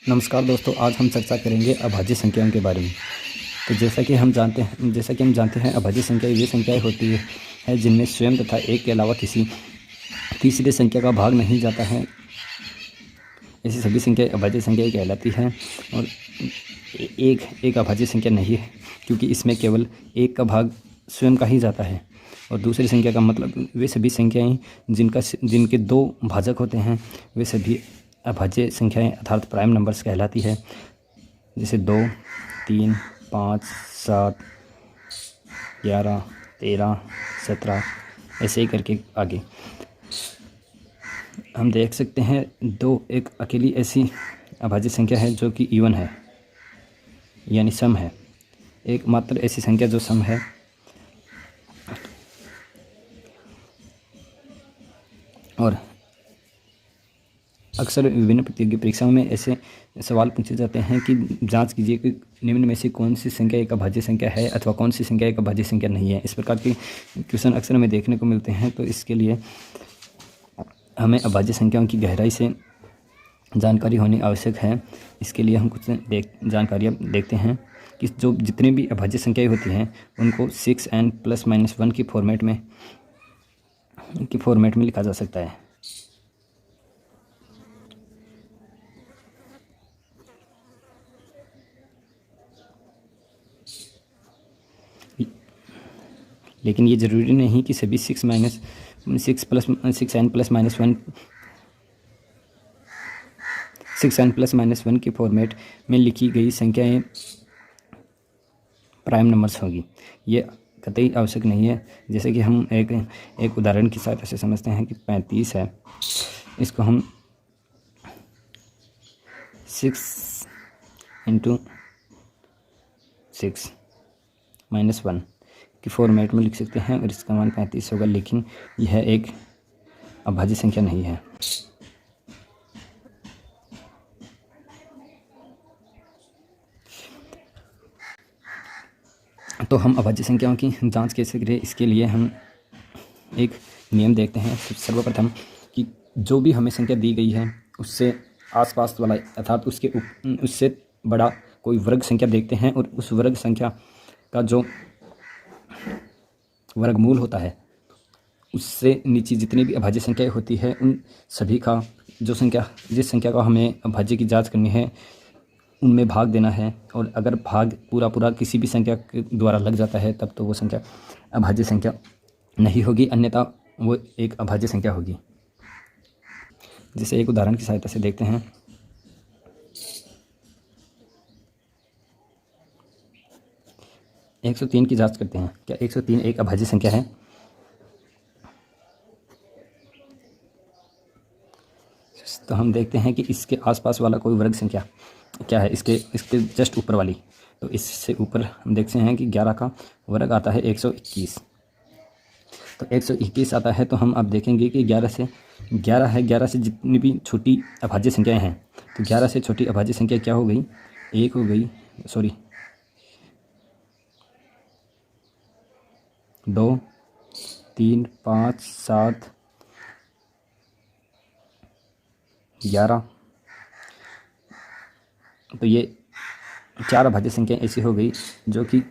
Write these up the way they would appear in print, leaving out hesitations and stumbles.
नमस्कार दोस्तों, आज हम चर्चा करेंगे अभाज्य संख्याओं के बारे में। तो जैसा कि हम जानते हैं अभाज्य संख्याएं वे संख्याएं होती है जिनमें स्वयं तथा एक के अलावा किसी तीसरे संख्या का भाग नहीं जाता है। ऐसी सभी संख्याएं अभाज्य संख्याएं कहलाती हैं। और एक अभाज्य संख्या नहीं है क्योंकि इसमें केवल एक का भाग स्वयं का ही जाता है। और दूसरी संख्या का मतलब वे सभी संख्याएं जिनके दो भाजक होते हैं वे सभी अभाज्य संख्याएं अर्थात प्राइम नंबर्स कहलाती है। जैसे 2, 3, 5, 7, 11, 13, 17 ऐसे ही करके आगे हम देख सकते हैं। 2 एक अकेली ऐसी अभाज्य संख्या है जो कि इवन है यानी सम है। एक मात्र ऐसी संख्या जो सम है। और अक्सर विभिन्न प्रतियोगी परीक्षाओं में ऐसे सवाल पूछे जाते हैं कि जांच कीजिए कि निम्न में से कौन सी संख्या एक अभाज्य संख्या है अथवा कौन सी संख्या एक अभाज्य संख्या नहीं है। इस प्रकार के क्वेश्चन अक्सर हमें देखने को मिलते हैं। तो इसके लिए हमें अभाज्य संख्याओं की गहराई से जानकारी होनी आवश्यक है। इसके लिए हम कुछ जानकारियाँ देखते हैं कि जो जितने भी अभाज्य संख्याएँ होती हैं उनको 6n+-1 की फॉर्मेट में लिखा जा सकता है। लेकिन ये ज़रूरी नहीं कि सभी 6n+-1 की फॉर्मेट में लिखी गई संख्याएं प्राइम नंबर्स होगी। ये कतई आवश्यक नहीं है। जैसे कि हम एक उदाहरण की सहायता से समझते हैं कि 35 है। इसको हम 6 × 6-1 की फॉर्मेट में लिख सकते हैं और इसका मान 35 होगा। लेकिन यह एक अभाज्य संख्या नहीं है। तो हम अभाज्य संख्याओं की जांच कैसे करें, इसके लिए हम एक नियम देखते हैं। सर्वप्रथम कि जो भी हमें संख्या दी गई है उससे आसपास वाला अर्थात उससे बड़ा कोई वर्ग संख्या देखते हैं और उस वर्ग संख्या का जो वर्गमूल होता है उससे नीचे जितनी भी अभाज्य संख्याएं होती है उन सभी का जिस संख्या का हमें अभाज्य की जांच करनी है उनमें भाग देना है। और अगर भाग पूरा किसी भी संख्या के द्वारा लग जाता है तब तो वो संख्या अभाज्य संख्या नहीं होगी, अन्यथा वो एक अभाज्य संख्या होगी। जैसे एक उदाहरण की सहायता से देखते हैं। एक 103 की जांच करते हैं। क्या 103 एक अभाज्य संख्या है? तो हम देखते हैं कि इसके आसपास वाला कोई वर्ग संख्या क्या है, इसके जस्ट ऊपर वाली। तो इससे ऊपर हम देखते हैं कि 11 का वर्ग आता है 121। तो 121 आता है। तो हम अब देखेंगे कि 11 से जितनी भी छोटी अभाज्य संख्याएं हैं तो 11 से छोटी अभाज्य संख्या क्या हो गई? 1 हो गई, 2, 3, 5, 7, 11। तो ये 4 अभाज्य संख्याएं ऐसी हो गई जो कि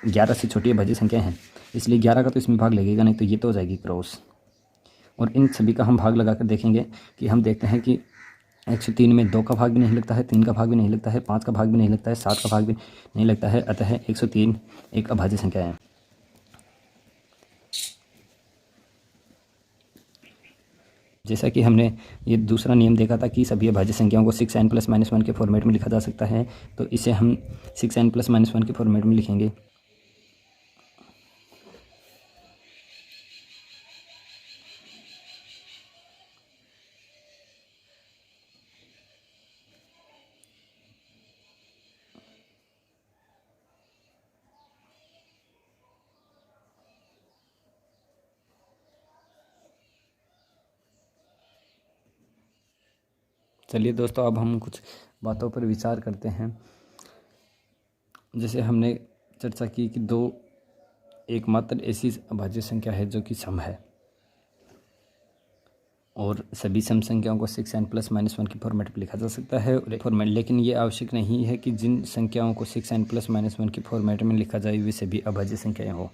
11 से छोटी अभाज्य संख्याएं हैं। इसलिए 11 का तो इसमें भाग लगेगा नहीं, तो ये तो हो जाएगी क्रॉस। और इन सभी का हम भाग लगाकर देखेंगे कि हम देखते हैं कि 103 में 2 का भाग भी नहीं लगता है, 3 का भाग भी नहीं लगता है, 5 का भाग भी नहीं लगता है, 7 का भाग भी नहीं लगता है। अतः 103 एक अभाज्य संख्या है। जैसा कि हमने ये दूसरा नियम देखा था कि सभी अभाज्य संख्याओं को 6n+-1 के फॉर्मेट में लिखा जा सकता है। तो इसे हम 6n+-1 के फॉर्मेट में लिखेंगे। चलिए दोस्तों, अब हम कुछ बातों पर विचार करते हैं। जैसे हमने चर्चा की कि 2 एकमात्र ऐसी अभाज्य संख्या है जो कि सम है। और सभी सम संख्याओं को 6n + -1 की फॉर्मेट में लिखा जा सकता है और एक फॉर्मेट, लेकिन ये आवश्यक नहीं है कि जिन संख्याओं को 6n + -1 की फॉर्मेट में लिखा जाए वे सभी अभाज्य संख्याएं हो।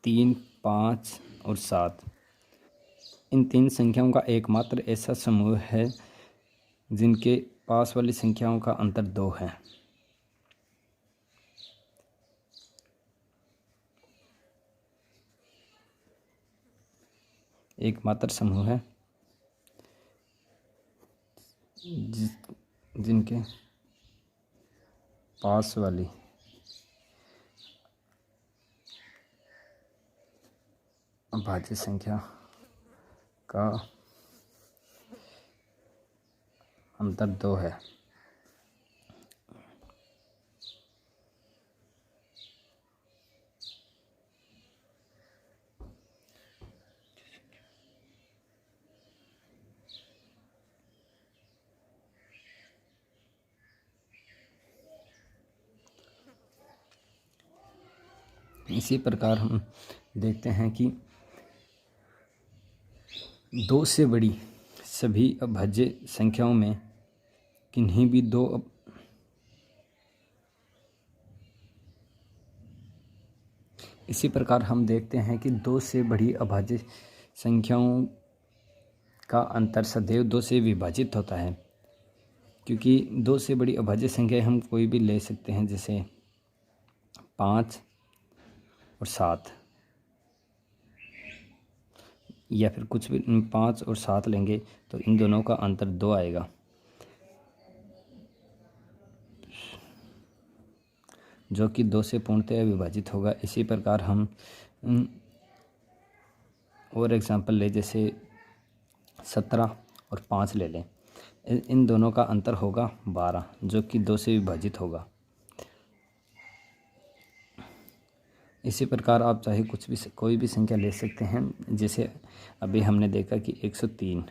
3, 5 और 7 इन 3 संख्याओं का एकमात्र ऐसा समूह है जिनके पास वाली संख्याओं का अंतर 2 है। एकमात्र समूह है जिनके पास वाली अभाज्य संख्या का अंतर 2 है। इसी प्रकार हम देखते हैं कि 2 से बड़ी सभी अभाज्य संख्याओं में किन्हीं भी इसी प्रकार हम देखते हैं कि 2 से बड़ी अभाज्य संख्याओं का अंतर सदैव 2 से विभाजित होता है, क्योंकि 2 से बड़ी अभाज्य संख्याएं हम कोई भी ले सकते हैं, जैसे 5 और 7, या फिर कुछ भी 5 और 7 लेंगे तो इन दोनों का अंतर 2 आएगा, जो कि 2 से पूर्णतः विभाजित होगा। इसी प्रकार हम और एग्जांपल ले, जैसे 17 और 5 ले लें। इन दोनों का अंतर होगा 12, जो कि 2 से विभाजित होगा। इसी प्रकार आप चाहे कोई भी संख्या ले सकते हैं, जैसे अभी हमने देखा कि 103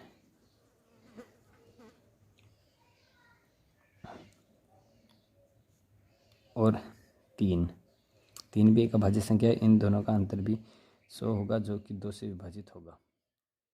और 3 भी एक अभाज्य संख्या है। इन दोनों का अंतर भी 100 होगा, जो कि 2 से विभाजित होगा।